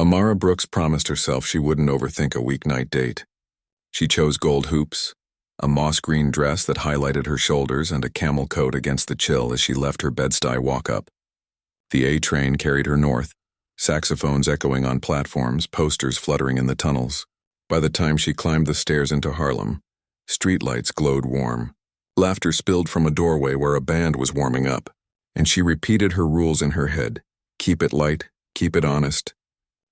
Amara Brooks promised herself she wouldn't overthink a weeknight date. She chose gold hoops, a moss-green dress that highlighted her shoulders, and a camel coat against the chill as she left her Bed-Stuy walk-up. The A train carried her north, saxophones echoing on platforms, posters fluttering in the tunnels. By the time she climbed the stairs into Harlem, streetlights glowed warm. Laughter spilled from a doorway where a band was warming up, and she repeated her rules in her head. Keep it light, keep it honest,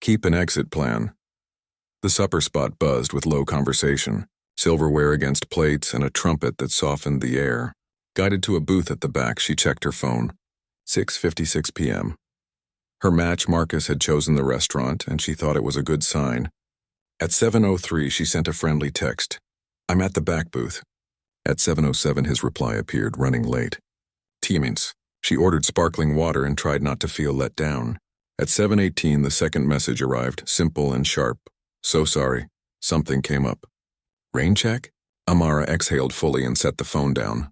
keep an exit plan. The supper spot buzzed with low conversation, silverware against plates and a trumpet that softened the air. Guided to a booth at the back, she checked her phone. 6:56 p.m. Her match, Marcus, had chosen the restaurant, and she thought it was a good sign. At 7:03, she sent a friendly text. "I'm at the back booth." At 7:07, his reply appeared, running late. Teamings. She ordered sparkling water and tried not to feel let down. At 7:18, the second message arrived, simple and sharp. "So sorry. Something came up." "Rain check?" Amara exhaled fully and set the phone down.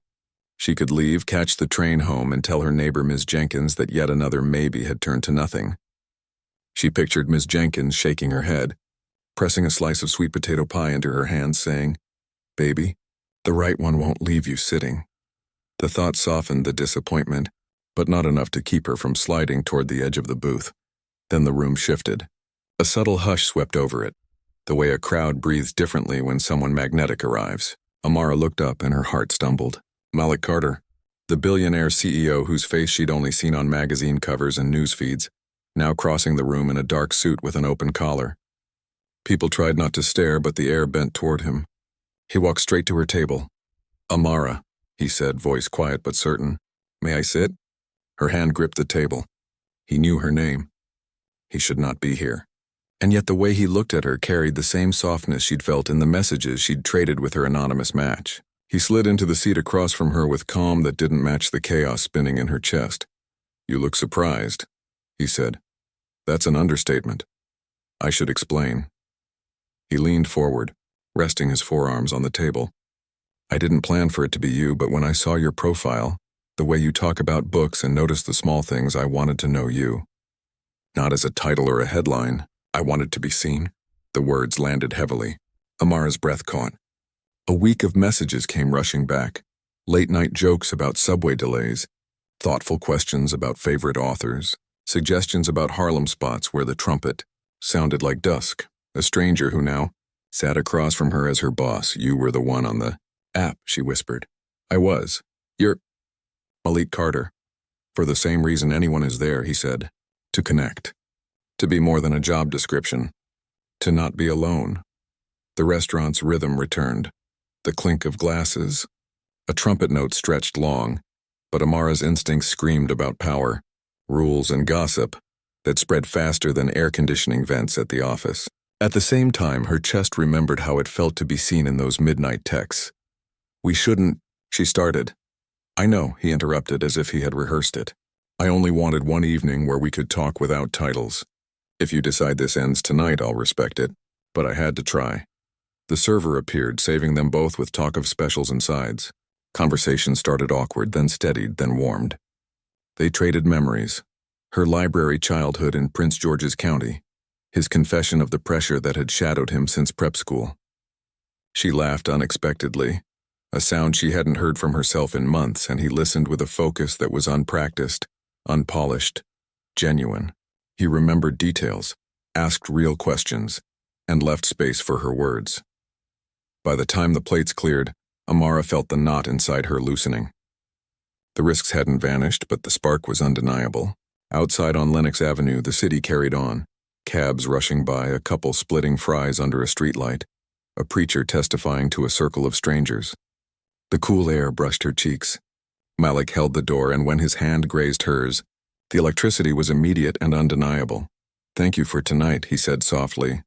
She could leave, catch the train home, and tell her neighbor, Ms. Jenkins, that yet another maybe had turned to nothing. She pictured Ms. Jenkins shaking her head, pressing a slice of sweet potato pie into her hands, saying, "Baby, the right one won't leave you sitting." The thought softened the disappointment, but not enough to keep her from sliding toward the edge of the booth. Then the room shifted. A subtle hush swept over it, the way a crowd breathes differently when someone magnetic arrives. Amara looked up and her heart stumbled. Malik Carter, the billionaire CEO whose face she'd only seen on magazine covers and news feeds, now crossing the room in a dark suit with an open collar. People tried not to stare, but the air bent toward him. He walked straight to her table. "Amara," he said, voice quiet but certain. "May I sit?" Her hand gripped the table. He knew her name. He should not be here. And yet the way he looked at her carried the same softness she'd felt in the messages she'd traded with her anonymous match. He slid into the seat across from her with calm that didn't match the chaos spinning in her chest. "You look surprised," he said. "That's an understatement. I should explain." He leaned forward, resting his forearms on the table. "I didn't plan for it to be you, but when I saw your profile, the way you talk about books and notice the small things, I wanted to know you. Not as a title or a headline. I wanted to be seen." The words landed heavily. Amara's breath caught. A week of messages came rushing back. Late-night jokes about subway delays, thoughtful questions about favorite authors, suggestions about Harlem spots where the trumpet sounded like dusk. A stranger who now sat across from her as her boss. "You were the one on the app," she whispered. "I was. You're Malik Carter." "For the same reason anyone is there," he said. "To connect. To be more than a job description. To not be alone." The restaurant's rhythm returned. The clink of glasses. A trumpet note stretched long, but Amara's instincts screamed about power, rules, and gossip that spread faster than air conditioning vents at the office. At the same time, her chest remembered how it felt to be seen in those midnight texts. "We shouldn't," she started. "I know," he interrupted as if he had rehearsed it. "I only wanted one evening where we could talk without titles. If you decide this ends tonight, I'll respect it, but I had to try." The server appeared, saving them both with talk of specials and sides. Conversation started awkward, then steadied, then warmed. They traded memories. Her library childhood in Prince George's County, his confession of the pressure that had shadowed him since prep school. She laughed unexpectedly, a sound she hadn't heard from herself in months, and he listened with a focus that was unpracticed, unpolished, genuine. He remembered details, asked real questions, and left space for her words. By the time the plates cleared, Amara felt the knot inside her loosening. The risks hadn't vanished, but the spark was undeniable. Outside on Lenox Avenue, the city carried on, cabs rushing by, a couple splitting fries under a streetlight, a preacher testifying to a circle of strangers. The cool air brushed her cheeks. Malik held the door, and when his hand grazed hers, the electricity was immediate and undeniable. "Thank you for tonight," he said softly.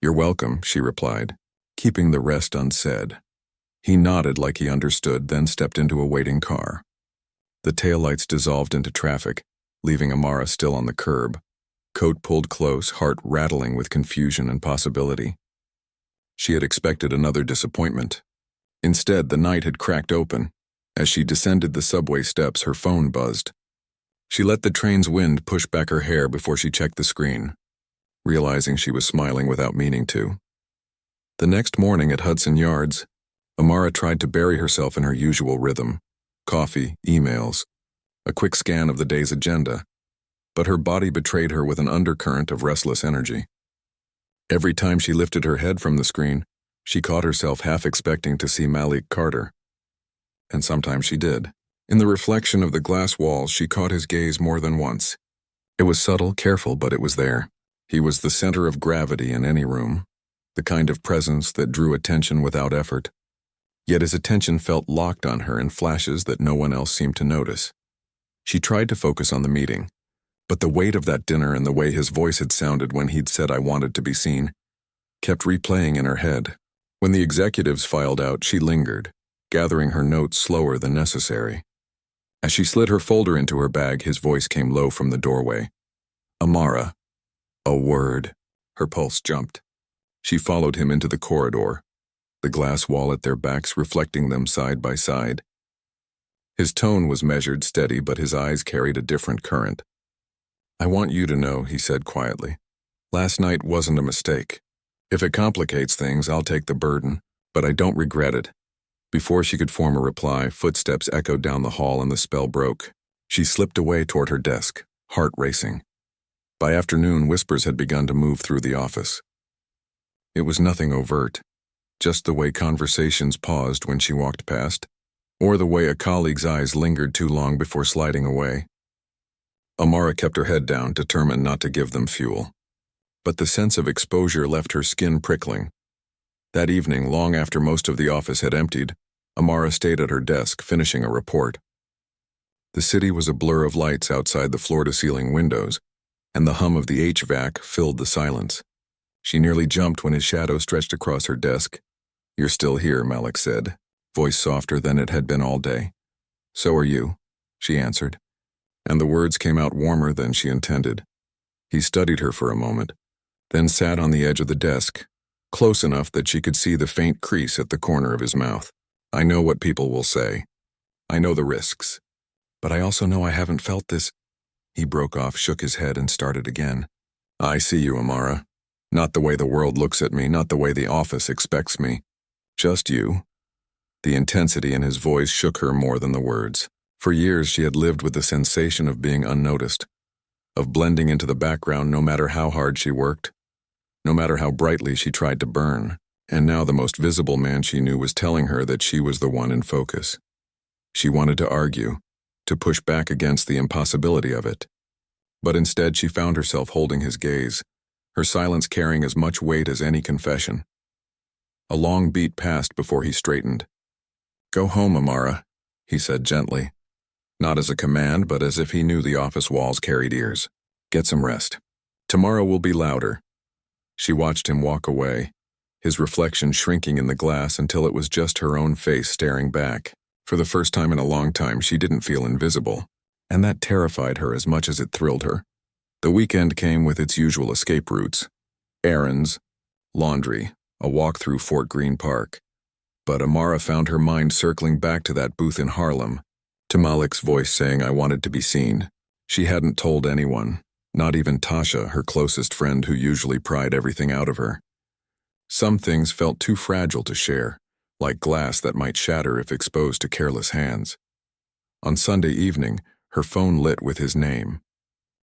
"You're welcome," she replied, keeping the rest unsaid. He nodded like he understood, then stepped into a waiting car. The taillights dissolved into traffic, leaving Amara still on the curb, coat pulled close, heart rattling with confusion and possibility. She had expected another disappointment. Instead, the night had cracked open. As she descended the subway steps, her phone buzzed. She let the train's wind push back her hair before she checked the screen. realizing she was smiling without meaning to. The next morning at Hudson Yards, Amara tried to bury herself in her usual rhythm: coffee, emails, a quick scan of the day's agenda, but her body betrayed her with an undercurrent of restless energy. Every time she lifted her head from the screen, she caught herself half expecting to see Malik Carter. And sometimes she did. In the reflection of the glass walls, she caught his gaze more than once. It was subtle, careful, but it was there. He was the center of gravity in any room, the kind of presence that drew attention without effort. Yet his attention felt locked on her in flashes that no one else seemed to notice. She tried to focus on the meeting, but the weight of that dinner and the way his voice had sounded when he'd said "I wanted to be seen" kept replaying in her head. When the executives filed out, she lingered, gathering her notes slower than necessary. As she slid her folder into her bag, his voice came low from the doorway. "Amara." A word. Her pulse jumped. She followed him into the corridor, the glass wall at their backs reflecting them side by side. His tone was measured, steady, but his eyes carried a different current. "I want you to know," he said quietly, "last night wasn't a mistake. If it complicates things, I'll take the burden, but I don't regret it." Before she could form a reply, footsteps echoed down the hall and the spell broke. She slipped away toward her desk, heart racing. By afternoon, whispers had begun to move through the office. It was nothing overt, just the way conversations paused when she walked past, or the way a colleague's eyes lingered too long before sliding away. Amara kept her head down, determined not to give them fuel. But the sense of exposure left her skin prickling. That evening, long after most of the office had emptied, Amara stayed at her desk, finishing a report. The city was a blur of lights outside the floor-to-ceiling windows, and the hum of the HVAC filled the silence. She nearly jumped when his shadow stretched across her desk. "You're still here," Malik said, voice softer than it had been all day. "So are you," she answered, and the words came out warmer than she intended. He studied her for a moment, then sat on the edge of the desk, close enough that she could see the faint crease at the corner of his mouth. "I know what people will say. I know the risks. But I also know I haven't felt this." He broke off, shook his head, and started again. "I see you, Amara. Not the way the world looks at me, not the way the office expects me. Just you." The intensity in his voice shook her more than the words. For years she had lived with the sensation of being unnoticed, of blending into the background no matter how hard she worked, no matter how brightly she tried to burn, and now the most visible man she knew was telling her that she was the one in focus. She wanted to argue, to push back against the impossibility of it. But instead she found herself holding his gaze, her silence carrying as much weight as any confession. A long beat passed before he straightened. "Go home, Amara," he said gently, not as a command but as if he knew the office walls carried ears. "Get some rest. Tomorrow will be louder." She watched him walk away, his reflection shrinking in the glass until it was just her own face staring back. For the first time in a long time, she didn't feel invisible, and that terrified her as much as it thrilled her. The weekend came with its usual escape routes: errands, laundry, a walk through Fort Greene Park. But Amara found her mind circling back to that booth in Harlem, to Malik's voice saying, "I wanted to be seen." She hadn't told anyone, not even Tasha, her closest friend who usually pried everything out of her. Some things felt too fragile to share, like glass that might shatter if exposed to careless hands. On Sunday evening, her phone lit with his name.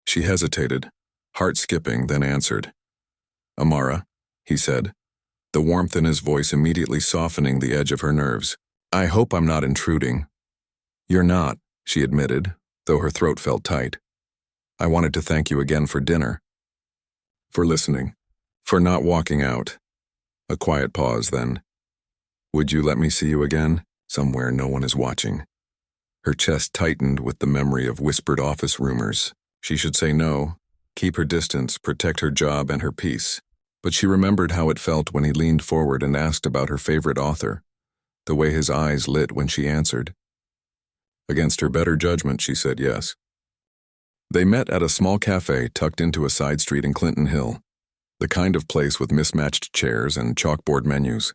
She hesitated, heart skipping, then answered. "Amara," he said, the warmth in his voice immediately softening the edge of her nerves. "I hope I'm not intruding." "You're not," she admitted, though her throat felt tight. "I wanted to thank you again for dinner. For listening. For not walking out." A quiet pause, then. "Would you let me see you again? Somewhere no one is watching." Her chest tightened with the memory of whispered office rumors. She should say no, keep her distance, protect her job and her peace. But she remembered how it felt when he leaned forward and asked about her favorite author, the way his eyes lit when she answered. Against her better judgment, she said yes. They met at a small cafe tucked into a side street in Clinton Hill, the kind of place with mismatched chairs and chalkboard menus.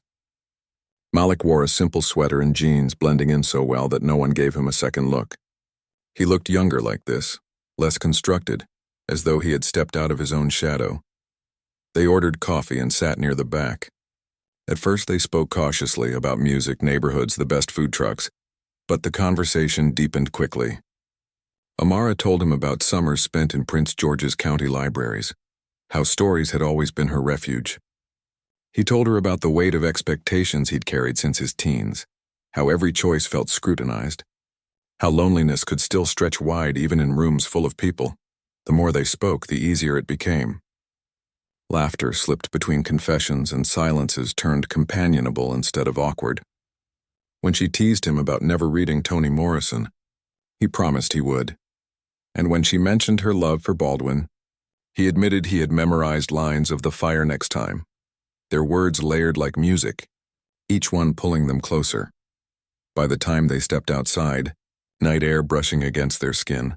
Malik wore a simple sweater and jeans, blending in so well that no one gave him a second look. He looked younger like this, less constructed, as though he had stepped out of his own shadow. They ordered coffee and sat near the back. At first they spoke cautiously about music, neighborhoods, the best food trucks, but the conversation deepened quickly. Amara told him about summers spent in Prince George's County libraries, how stories had always been her refuge. He told her about the weight of expectations he'd carried since his teens, how every choice felt scrutinized, how loneliness could still stretch wide even in rooms full of people. The more they spoke, the easier it became. Laughter slipped between confessions and silences turned companionable instead of awkward. When she teased him about never reading Toni Morrison, he promised he would. And when she mentioned her love for Baldwin, he admitted he had memorized lines of The Fire Next Time, their words layered like music, each one pulling them closer. By the time they stepped outside, night air brushing against their skin,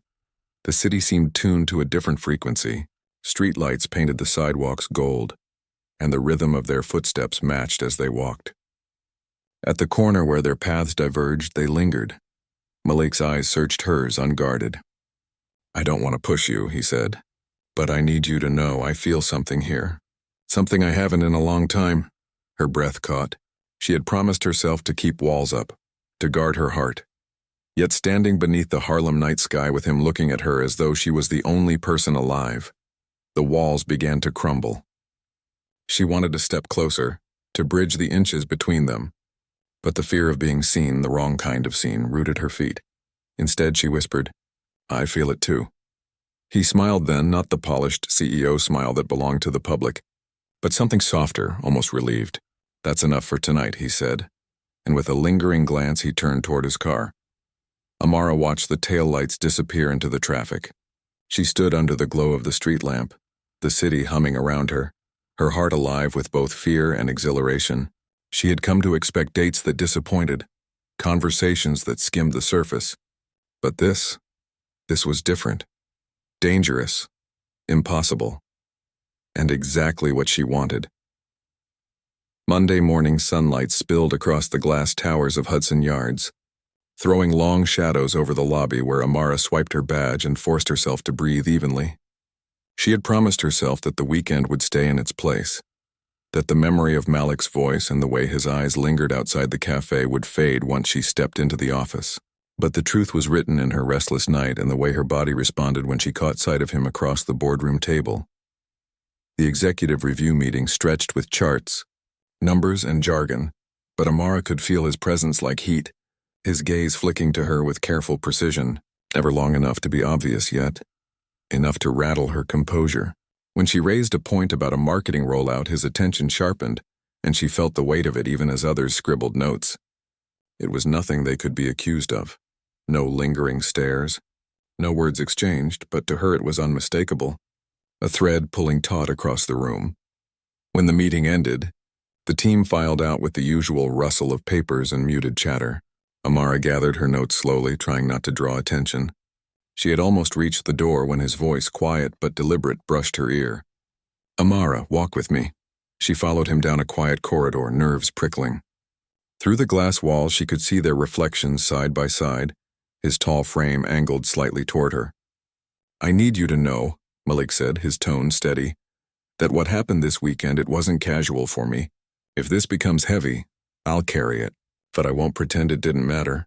the city seemed tuned to a different frequency. Streetlights painted the sidewalks gold, and the rhythm of their footsteps matched as they walked. At the corner where their paths diverged, they lingered. Malik's eyes searched hers unguarded. "I don't want to push you," he said, "but I need you to know I feel something here. Something I haven't in a long time." Her breath caught. She had promised herself to keep walls up, to guard her heart. Yet standing beneath the Harlem night sky with him looking at her as though she was the only person alive, the walls began to crumble. She wanted to step closer, to bridge the inches between them, but the fear of being seen, the wrong kind of seen, rooted her feet. Instead, she whispered, "I feel it too." He smiled then, not the polished CEO smile that belonged to the public, but something softer, almost relieved. "That's enough for tonight," he said, and with a lingering glance he turned toward his car. Amara watched the taillights disappear into the traffic. She stood under the glow of the street lamp, the city humming around her, her heart alive with both fear and exhilaration. She had come to expect dates that disappointed, conversations that skimmed the surface. But this was different, dangerous, impossible, and exactly what she wanted. Monday morning sunlight spilled across the glass towers of Hudson Yards, throwing long shadows over the lobby where Amara swiped her badge and forced herself to breathe evenly. She had promised herself that the weekend would stay in its place, that the memory of Malik's voice and the way his eyes lingered outside the cafe would fade once she stepped into the office. But the truth was written in her restless night and the way her body responded when she caught sight of him across the boardroom table. The executive review meeting stretched with charts, numbers, and jargon, but Amara could feel his presence like heat, his gaze flicking to her with careful precision, never long enough to be obvious yet, enough to rattle her composure. When she raised a point about a marketing rollout, his attention sharpened, and she felt the weight of it even as others scribbled notes. It was nothing they could be accused of. No lingering stares, no words exchanged, but to her it was unmistakable, a thread pulling taut across the room. When the meeting ended, the team filed out with the usual rustle of papers and muted chatter. Amara gathered her notes slowly, trying not to draw attention. She had almost reached the door when his voice, quiet but deliberate, brushed her ear. "Amara, walk with me." She followed him down a quiet corridor, nerves prickling. Through the glass walls she could see their reflections side by side, his tall frame angled slightly toward her. "I need you to know," Malik said, his tone steady, "that what happened this weekend, it wasn't casual for me. If this becomes heavy, I'll carry it, but I won't pretend it didn't matter."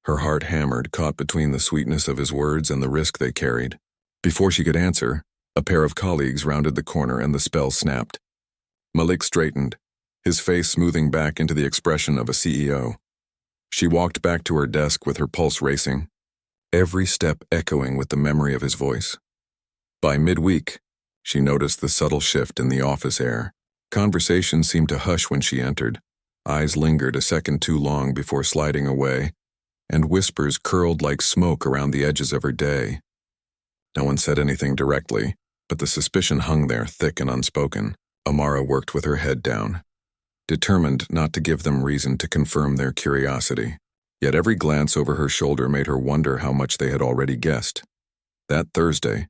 Her heart hammered, caught between the sweetness of his words and the risk they carried. Before she could answer, a pair of colleagues rounded the corner and the spell snapped. Malik straightened, his face smoothing back into the expression of a CEO. She walked back to her desk with her pulse racing, every step echoing with the memory of his voice. By midweek, she noticed the subtle shift in the office air. Conversation seemed to hush when she entered. Eyes lingered a second too long before sliding away, and whispers curled like smoke around the edges of her day. No one said anything directly, but the suspicion hung there thick and unspoken. Amara worked with her head down, determined not to give them reason to confirm their curiosity. Yet every glance over her shoulder made her wonder how much they had already guessed. That Thursday,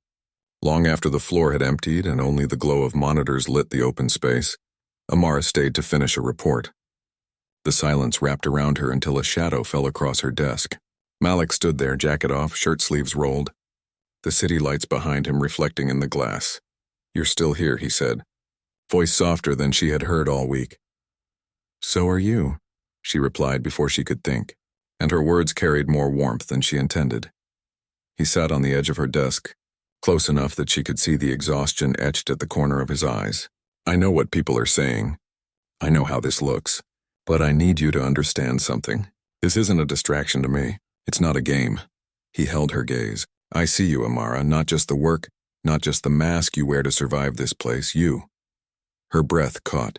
long after the floor had emptied and only the glow of monitors lit the open space, Amara stayed to finish a report. The silence wrapped around her until a shadow fell across her desk. Malik stood there, jacket off, shirt sleeves rolled, the city lights behind him reflecting in the glass. "You're still here," he said, voice softer than she had heard all week. "So are you," she replied before she could think, and her words carried more warmth than she intended. He sat on the edge of her desk, close enough that she could see the exhaustion etched at the corner of his eyes. "I know what people are saying. I know how this looks. But I need you to understand something. This isn't a distraction to me. It's not a game." He held her gaze. "I see you, Amara, not just the work, not just the mask you wear to survive this place, you." Her breath caught.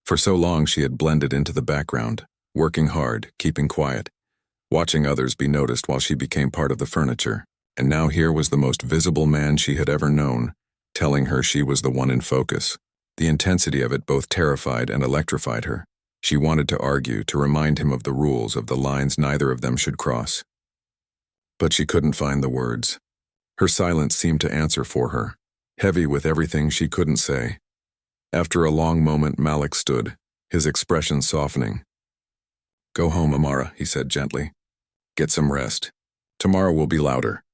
For so long she had blended into the background, working hard, keeping quiet, watching others be noticed while she became part of the furniture. And now here was the most visible man she had ever known, telling her she was the one in focus. The intensity of it both terrified and electrified her. She wanted to argue, to remind him of the rules, of the lines neither of them should cross. But she couldn't find the words. Her silence seemed to answer for her, heavy with everything she couldn't say. After a long moment, Malik stood, his expression softening. "Go home, Amara," he said gently. "Get some rest. Tomorrow will be louder."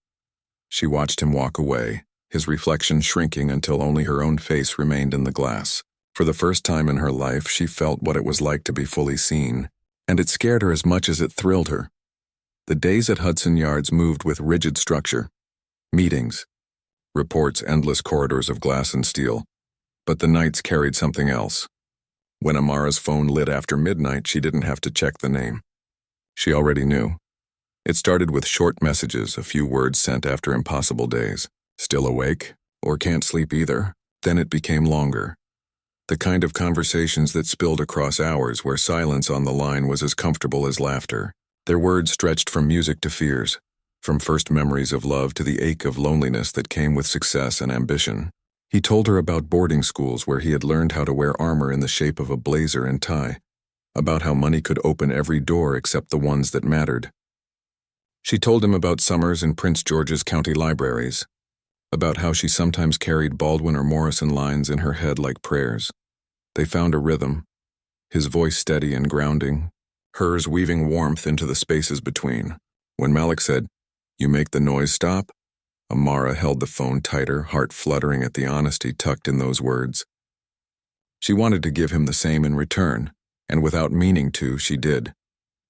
She watched him walk away, his reflection shrinking until only her own face remained in the glass. For the first time in her life, she felt what it was like to be fully seen, and it scared her as much as it thrilled her. The days at Hudson Yards moved with rigid structure. Meetings, reports, endless corridors of glass and steel. But the nights carried something else. When Amara's phone lit after midnight, she didn't have to check the name. She already knew. It started with short messages, a few words sent after impossible days. "Still awake?" or "Can't sleep either." Then it became longer. The kind of conversations that spilled across hours, where silence on the line was as comfortable as laughter. Their words stretched from music to fears, from first memories of love to the ache of loneliness that came with success and ambition. He told her about boarding schools where he had learned how to wear armor in the shape of a blazer and tie, about how money could open every door except the ones that mattered. She told him about summers in Prince George's County libraries, about how she sometimes carried Baldwin or Morrison lines in her head like prayers. They found a rhythm, his voice steady and grounding, hers weaving warmth into the spaces between. When Malik said, "You make the noise stop," Amara held the phone tighter, heart fluttering at the honesty tucked in those words. She wanted to give him the same in return, and without meaning to, she did.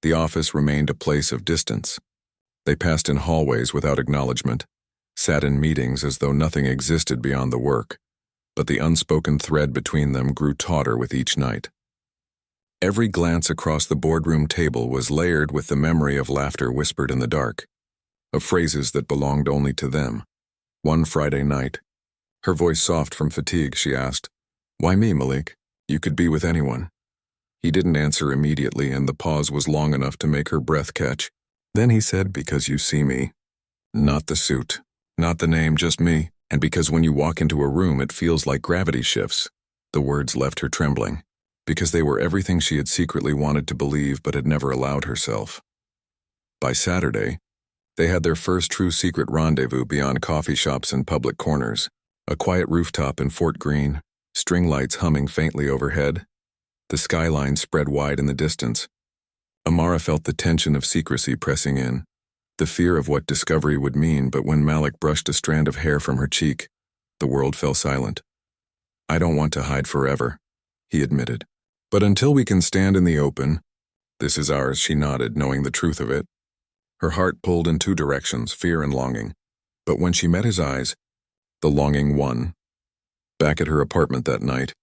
The office remained a place of distance. They passed in hallways without acknowledgement, sat in meetings as though nothing existed beyond the work, but the unspoken thread between them grew tauter with each night. Every glance across the boardroom table was layered with the memory of laughter whispered in the dark, of phrases that belonged only to them. One Friday night, her voice soft from fatigue, she asked, "Why me, Malik? You could be with anyone." He didn't answer immediately, and the pause was long enough to make her breath catch. Then he said, "Because you see me. Not the suit, not the name, just me. And because when you walk into a room, it feels like gravity shifts." The words left her trembling, because they were everything she had secretly wanted to believe but had never allowed herself. By Saturday, they had their first true secret rendezvous beyond coffee shops and public corners, a quiet rooftop in Fort Greene, string lights humming faintly overhead. The skyline spread wide in the distance. Amara felt the tension of secrecy pressing in, the fear of what discovery would mean, but when Malik brushed a strand of hair from her cheek, the world fell silent. "I don't want to hide forever," he admitted. "But until we can stand in the open, this is ours," she nodded, knowing the truth of it. Her heart pulled in two directions, fear and longing. But when she met his eyes, the longing won. Back at her apartment that night,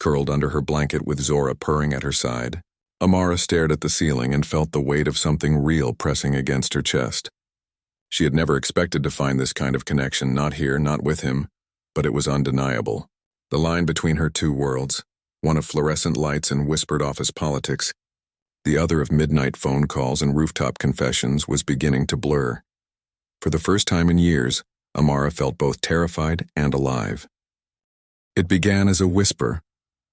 curled under her blanket with Zora purring at her side, Amara stared at the ceiling and felt the weight of something real pressing against her chest. She had never expected to find this kind of connection, not here, not with him, but it was undeniable. The line between her two worlds, one of fluorescent lights and whispered office politics, the other of midnight phone calls and rooftop confessions, was beginning to blur. For the first time in years, Amara felt both terrified and alive. It began as a whisper,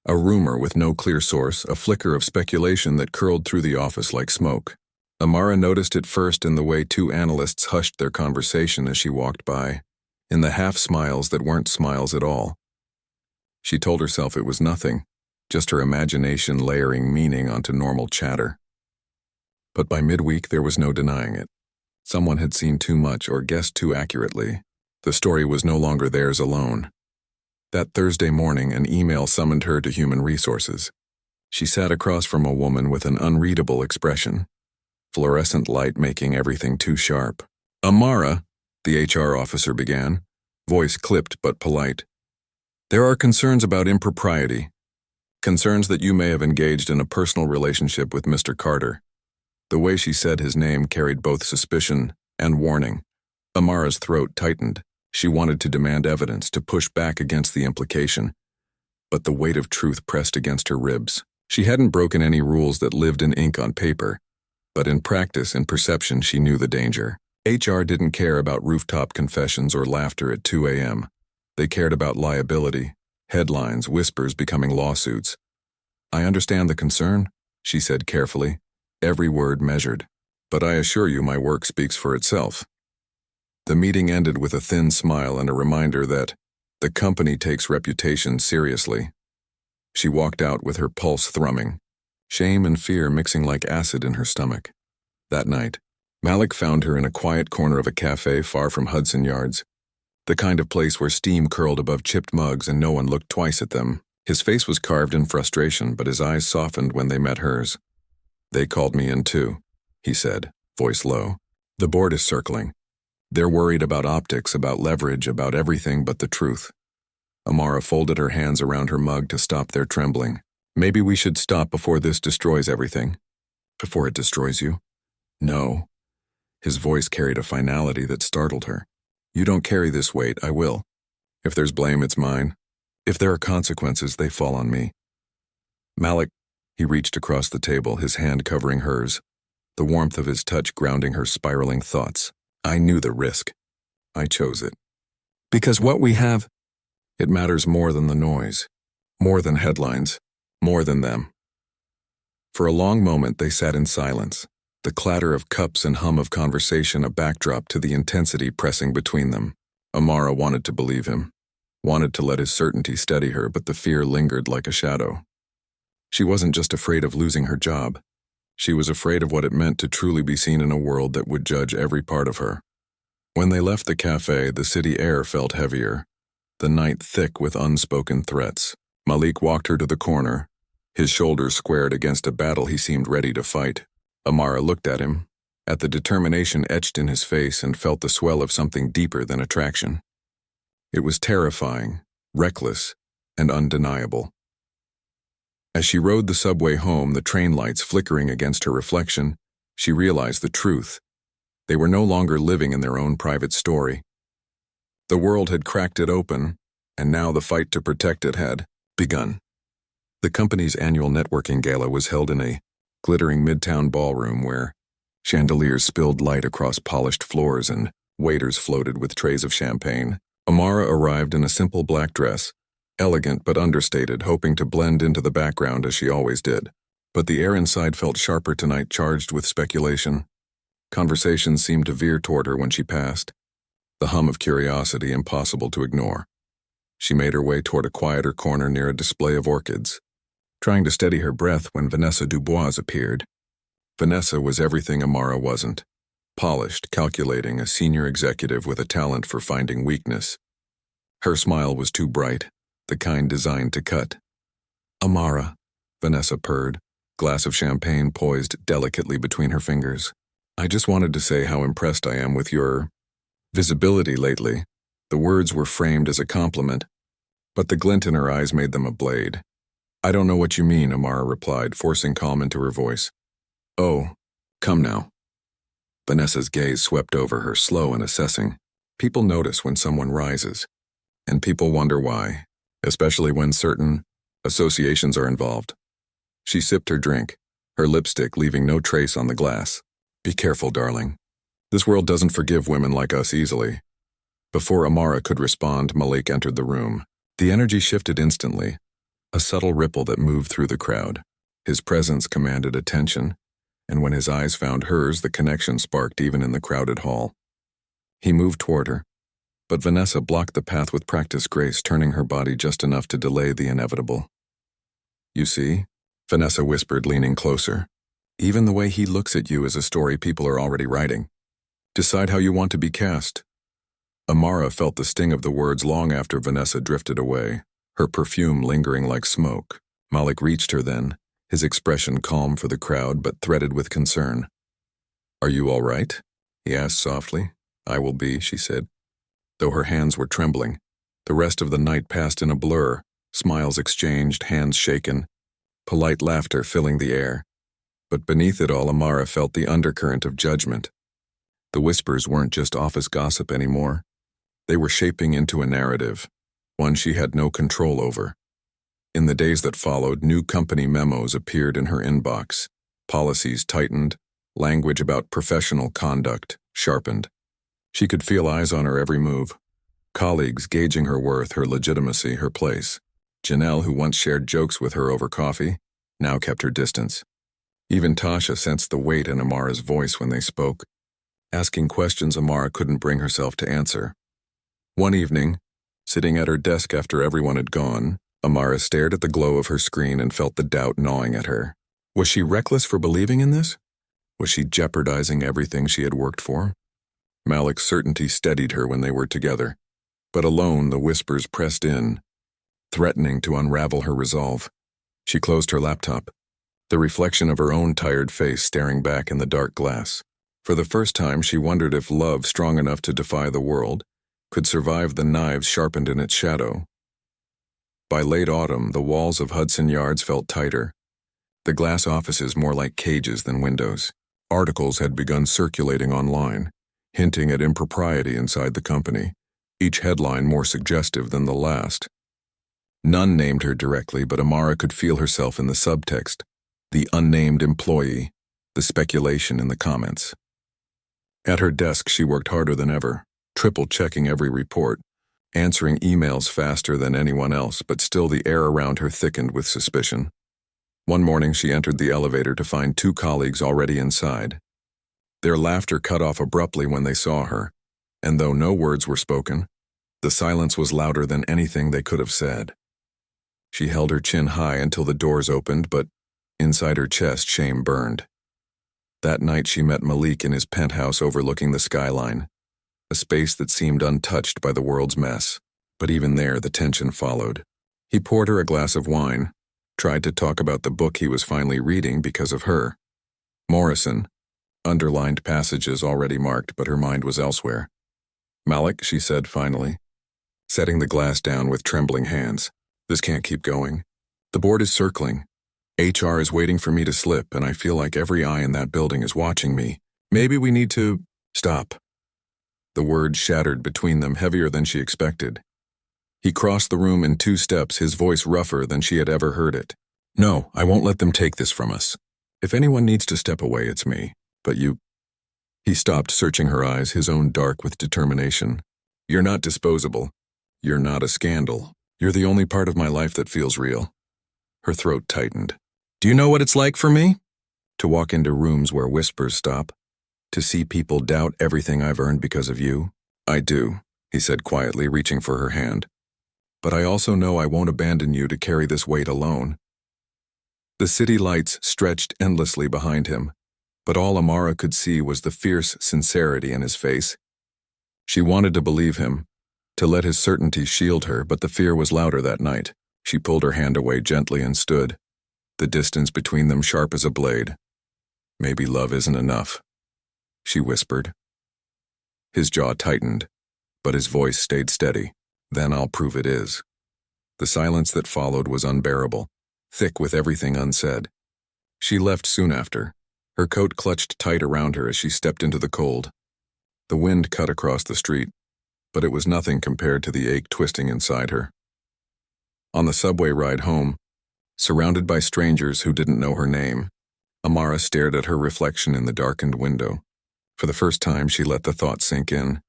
a rumor with no clear source, a flicker of speculation that curled through the office like smoke. Amara noticed it first in the way two analysts hushed their conversation as she walked by, in the half-smiles that weren't smiles at all. She told herself it was nothing, just her imagination layering meaning onto normal chatter. But by midweek, there was no denying it. Someone had seen too much or guessed too accurately. The story was no longer theirs alone. That Thursday morning, an email summoned her to Human Resources. She sat across from a woman with an unreadable expression, fluorescent light making everything too sharp. Amara, the HR officer began, voice clipped but polite. There are concerns about impropriety. Concerns that you may have engaged in a personal relationship with Mr. Carter. The way she said his name carried both suspicion and warning. Amara's throat tightened. She wanted to demand evidence, to push back against the implication. But the weight of truth pressed against her ribs. She hadn't broken any rules that lived in ink on paper. But in practice and perception, she knew the danger. HR didn't care about rooftop confessions or laughter at 2 a.m. They cared about liability, headlines, whispers becoming lawsuits. I understand the concern, she said carefully, every word measured. But I assure you my work speaks for itself. The meeting ended with a thin smile and a reminder that the company takes reputation seriously. She walked out with her pulse thrumming, shame and fear mixing like acid in her stomach. That night, Malik found her in a quiet corner of a cafe far from Hudson Yards, the kind of place where steam curled above chipped mugs and no one looked twice at them. His face was carved in frustration, but his eyes softened when they met hers. They called me in too, he said, voice low. The board is circling. They're worried about optics, about leverage, about everything but the truth. Amara folded her hands around her mug to stop their trembling. Maybe we should stop before this destroys everything. Before it destroys you? No. His voice carried a finality that startled her. You don't carry this weight, I will. If there's blame, it's mine. If there are consequences, they fall on me. Malik, he reached across the table, his hand covering hers, the warmth of his touch grounding her spiraling thoughts. I knew the risk. I chose it. Because what we have, it matters more than the noise, more than headlines, more than them. For a long moment they sat in silence, the clatter of cups and hum of conversation a backdrop to the intensity pressing between them. Amara wanted to believe him, wanted to let his certainty steady her, but the fear lingered like a shadow. She wasn't just afraid of losing her job. She was afraid of what it meant to truly be seen in a world that would judge every part of her. When they left the cafe, the city air felt heavier, the night thick with unspoken threats. Malik walked her to the corner, his shoulders squared against a battle he seemed ready to fight. Amara looked at him, at the determination etched in his face, and felt the swell of something deeper than attraction. It was terrifying, reckless, and undeniable. As she rode the subway home, the train lights flickering against her reflection, she realized the truth. They were no longer living in their own private story. The world had cracked it open, and now the fight to protect it had begun. The company's annual networking gala was held in a glittering midtown ballroom where chandeliers spilled light across polished floors and waiters floated with trays of champagne. Amara arrived in a simple black dress, elegant but understated, hoping to blend into the background as she always did. But the air inside felt sharper tonight, charged with speculation. Conversations seemed to veer toward her when she passed, the hum of curiosity impossible to ignore. She made her way toward a quieter corner near a display of orchids, trying to steady her breath when Vanessa Dubois appeared. Vanessa was everything Amara wasn't. Polished, calculating, a senior executive with a talent for finding weakness. Her smile was too bright, the kind designed to cut. Amara, Vanessa purred, glass of champagne poised delicately between her fingers. I just wanted to say how impressed I am with your visibility lately. The words were framed as a compliment, but the glint in her eyes made them a blade. I don't know what you mean, Amara replied, forcing calm into her voice. Oh, come now. Vanessa's gaze swept over her, slow and assessing. People notice when someone rises, and people wonder why, especially when certain associations are involved. She sipped her drink, her lipstick leaving no trace on the glass. Be careful, darling. This world doesn't forgive women like us easily. Before Amara could respond, Malik entered the room. The energy shifted instantly, a subtle ripple that moved through the crowd. His presence commanded attention, and when his eyes found hers, the connection sparked even in the crowded hall. He moved toward her, but Vanessa blocked the path with practiced grace, turning her body just enough to delay the inevitable. You see, Vanessa whispered, leaning closer. Even the way he looks at you is a story people are already writing. Decide how you want to be cast. Amara felt the sting of the words long after Vanessa drifted away, her perfume lingering like smoke. Malik reached her then, his expression calm for the crowd but threaded with concern. "Are you all right?" he asked softly. "I will be," she said, though her hands were trembling. The rest of the night passed in a blur, smiles exchanged, hands shaken, polite laughter filling the air. But beneath it all, Amara felt the undercurrent of judgment. The whispers weren't just office gossip anymore. They were shaping into a narrative, one she had no control over. In the days that followed, new company memos appeared in her inbox. Policies tightened, language about professional conduct sharpened. She could feel eyes on her every move. Colleagues gauging her worth, her legitimacy, her place. Janelle, who once shared jokes with her over coffee, now kept her distance. Even Tasha sensed the weight in Amara's voice when they spoke, asking questions Amara couldn't bring herself to answer. One evening, sitting at her desk after everyone had gone, Amara stared at the glow of her screen and felt the doubt gnawing at her. Was she reckless for believing in this? Was she jeopardizing everything she had worked for? Malik's certainty steadied her when they were together, but alone the whispers pressed in, threatening to unravel her resolve. She closed her laptop, the reflection of her own tired face staring back in the dark glass. For the first time, she wondered if love strong enough to defy the world could survive the knives sharpened in its shadow. By late autumn, the walls of Hudson Yards felt tighter, the glass offices more like cages than windows. Articles had begun circulating online, hinting at impropriety inside the company, each headline more suggestive than the last. None named her directly, but Amara could feel herself in the subtext, the unnamed employee, the speculation in the comments. At her desk, she worked harder than ever, triple-checking every report, answering emails faster than anyone else, but still the air around her thickened with suspicion. One morning, she entered the elevator to find two colleagues already inside. Their laughter cut off abruptly when they saw her, and though no words were spoken, the silence was louder than anything they could have said. She held her chin high until the doors opened, but inside her chest, shame burned. That night, she met Malik in his penthouse overlooking the skyline, a space that seemed untouched by the world's mess. But even there, the tension followed. He poured her a glass of wine, tried to talk about the book he was finally reading because of her. Morrison, underlined passages already marked, but her mind was elsewhere. "Malik," she said finally, setting the glass down with trembling hands. "This can't keep going. The board is circling. HR is waiting for me to slip, and I feel like every eye in that building is watching me. Maybe we need to stop." The words shattered between them, heavier than she expected. He crossed the room in 2 steps, his voice rougher than she had ever heard it. "No, I won't let them take this from us. If anyone needs to step away, it's me. But you—" He stopped, searching her eyes, his own dark with determination. "You're not disposable. You're not a scandal. You're the only part of my life that feels real." Her throat tightened. "Do you know what it's like for me? To walk into rooms where whispers stop. To see people doubt everything I've earned because of you?" "I do," he said quietly, reaching for her hand. "But I also know I won't abandon you to carry this weight alone." The city lights stretched endlessly behind him, but all Amara could see was the fierce sincerity in his face. She wanted to believe him, to let his certainty shield her, but the fear was louder that night. She pulled her hand away gently and stood, the distance between them sharp as a blade. "Maybe love isn't enough," she whispered. His jaw tightened, but his voice stayed steady. "Then I'll prove it is." The silence that followed was unbearable, thick with everything unsaid. She left soon after, her coat clutched tight around her as she stepped into the cold. The wind cut across the street, but it was nothing compared to the ache twisting inside her. On the subway ride home, surrounded by strangers who didn't know her name, Amara stared at her reflection in the darkened window. For the first time, she let the thought sink in.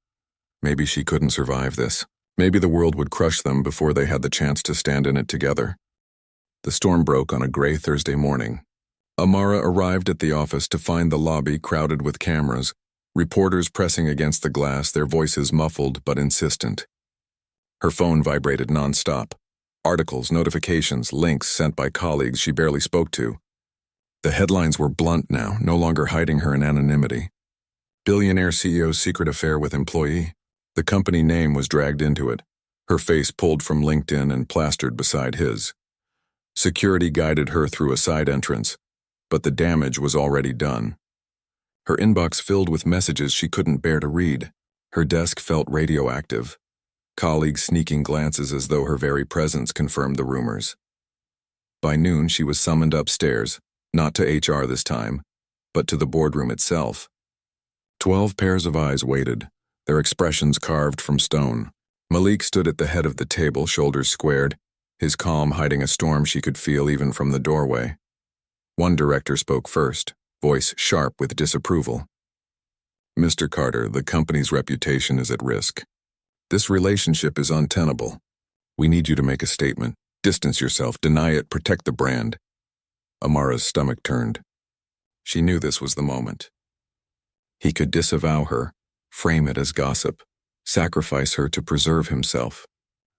Maybe she couldn't survive this. Maybe the world would crush them before they had the chance to stand in it together. The storm broke on a gray Thursday morning. Amara arrived at the office to find the lobby crowded with cameras, reporters pressing against the glass, their voices muffled but insistent. Her phone vibrated nonstop. Articles, notifications, links sent by colleagues she barely spoke to. The headlines were blunt now, no longer hiding her in anonymity. Billionaire CEO's secret affair with employee. The company name was dragged into it, her face pulled from LinkedIn and plastered beside his. Security guided her through a side entrance, but the damage was already done. Her inbox filled with messages she couldn't bear to read. Her desk felt radioactive, colleagues sneaking glances as though her very presence confirmed the rumors. By noon, she was summoned upstairs, not to HR this time, but to the boardroom itself. 12 pairs of eyes waited, their expressions carved from stone. Malik stood at the head of the table, shoulders squared, his calm hiding a storm she could feel even from the doorway. One director spoke first, voice sharp with disapproval. "Mr. Carter, the company's reputation is at risk. This relationship is untenable. We need you to make a statement. Distance yourself, deny it, protect the brand." Amara's stomach turned. She knew this was the moment. He could disavow her, frame it as gossip, sacrifice her to preserve himself.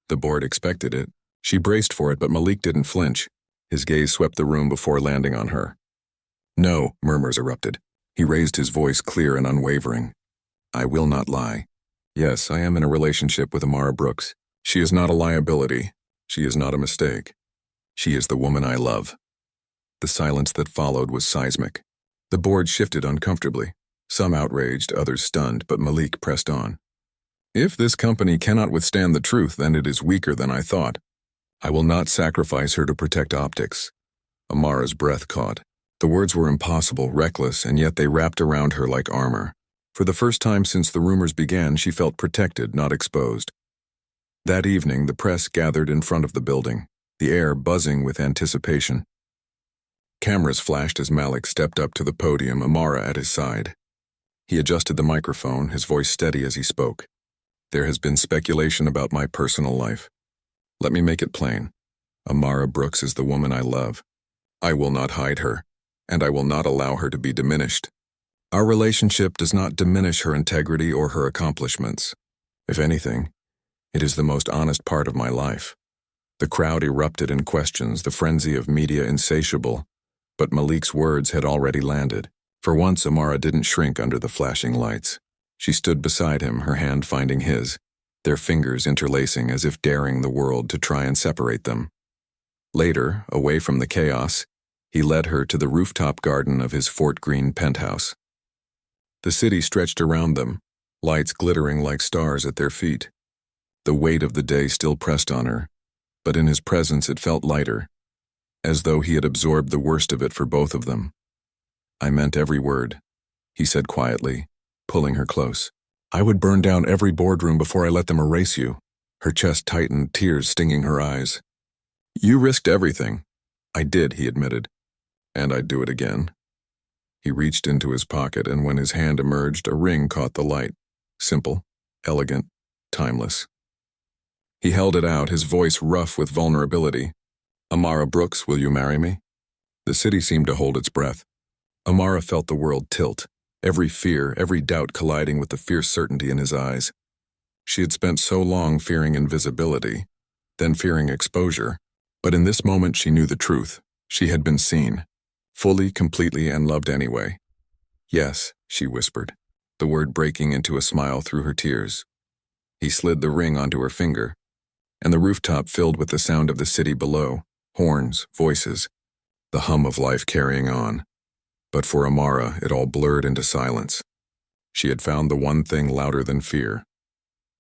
The board expected it. She braced for it, but Malik didn't flinch. His gaze swept the room before landing on her. "No," murmurs erupted. He raised his voice clear and unwavering. "I will not lie. Yes, I am in a relationship with Amara Brooks. She is not a liability. She is not a mistake. She is the woman I love." The silence that followed was seismic. The board shifted uncomfortably, some outraged, others stunned, but Malik pressed on. "If this company cannot withstand the truth, then it is weaker than I thought. I will not sacrifice her to protect optics." Amara's breath caught. The words were impossible, reckless, and yet they wrapped around her like armor. For the first time since the rumors began, she felt protected, not exposed. That evening, the press gathered in front of the building, the air buzzing with anticipation. Cameras flashed as Malik stepped up to the podium, Amara at his side. He adjusted the microphone, his voice steady as he spoke. "There has been speculation about my personal life. Let me make it plain. Amara Brooks is the woman I love. I will not hide her, and I will not allow her to be diminished. Our relationship does not diminish her integrity or her accomplishments. If anything, it is the most honest part of my life." The crowd erupted in questions, the frenzy of media insatiable, but Malik's words had already landed. For once, Amara didn't shrink under the flashing lights. She stood beside him, her hand finding his, their fingers interlacing as if daring the world to try and separate them. Later, away from the chaos, he led her to the rooftop garden of his Fort Greene penthouse. The city stretched around them, lights glittering like stars at their feet. The weight of the day still pressed on her, but in his presence it felt lighter, as though he had absorbed the worst of it for both of them. "I meant every word," he said quietly, pulling her close. "I would burn down every boardroom before I let them erase you." Her chest tightened, tears stinging her eyes. "You risked everything." "I did," he admitted. "And I'd do it again." He reached into his pocket, and when his hand emerged, a ring caught the light. Simple, elegant, timeless. He held it out, his voice rough with vulnerability. "Amara Brooks, will you marry me?" The city seemed to hold its breath. Amara felt the world tilt, every fear, every doubt colliding with the fierce certainty in his eyes. She had spent so long fearing invisibility, then fearing exposure, but in this moment she knew the truth. She had been seen, fully, completely, and loved anyway. "Yes," she whispered, the word breaking into a smile through her tears. He slid the ring onto her finger, and the rooftop filled with the sound of the city below, horns, voices, the hum of life carrying on. But for Amara, it all blurred into silence. She had found the one thing louder than fear.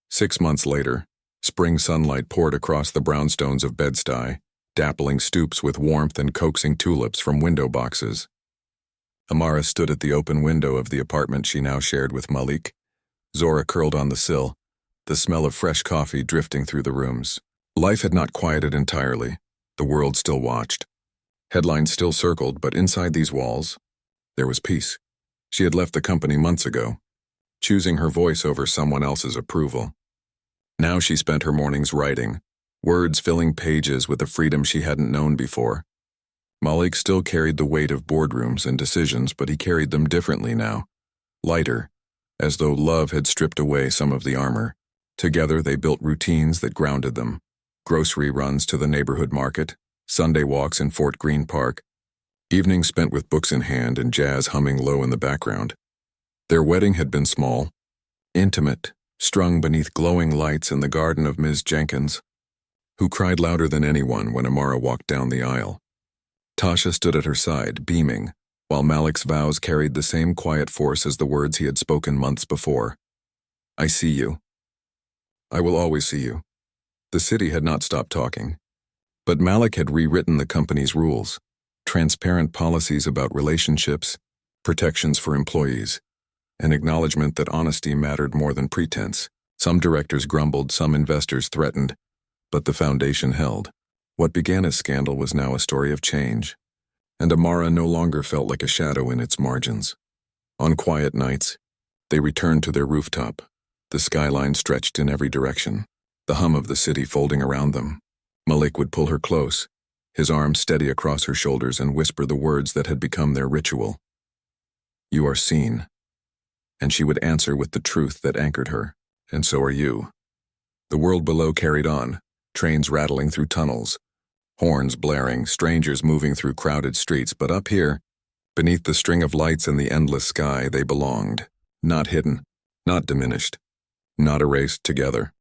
6 months later, spring sunlight poured across the brownstones of Bed-Stuy, dappling stoops with warmth and coaxing tulips from window boxes. Amara stood at the open window of the apartment she now shared with Malik. Zora curled on the sill, the smell of fresh coffee drifting through the rooms. Life had not quieted entirely. The world still watched. Headlines still circled, but inside these walls, there was peace. She had left the company months ago, choosing her voice over someone else's approval. Now she spent her mornings writing, words filling pages with a freedom she hadn't known before. Malik still carried the weight of boardrooms and decisions, but he carried them differently now. Lighter, as though love had stripped away some of the armor. Together they built routines that grounded them. Grocery runs to the neighborhood market, Sunday walks in Fort Greene Park, evenings spent with books in hand and jazz humming low in the background. Their wedding had been small, intimate, strung beneath glowing lights in the garden of Ms. Jenkins, who cried louder than anyone when Amara walked down the aisle. Tasha stood at her side, beaming, while Malik's vows carried the same quiet force as the words he had spoken months before. I see you. I will always see you. The city had not stopped talking. But Malik had rewritten the company's rules, transparent policies about relationships, protections for employees, an acknowledgement that honesty mattered more than pretense. Some directors grumbled, some investors threatened, but the foundation held. What began as scandal was now a story of change, and Amara no longer felt like a shadow in its margins. On quiet nights, they returned to their rooftop. The skyline stretched in every direction, the hum of the city folding around them. Malik would pull her close, his arms steady across her shoulders, and whisper the words that had become their ritual. You are seen. And she would answer with the truth that anchored her, and so are you. The world below carried on, trains rattling through tunnels, horns blaring, strangers moving through crowded streets, but up here, beneath the string of lights and the endless sky, they belonged, not hidden, not diminished, not erased together.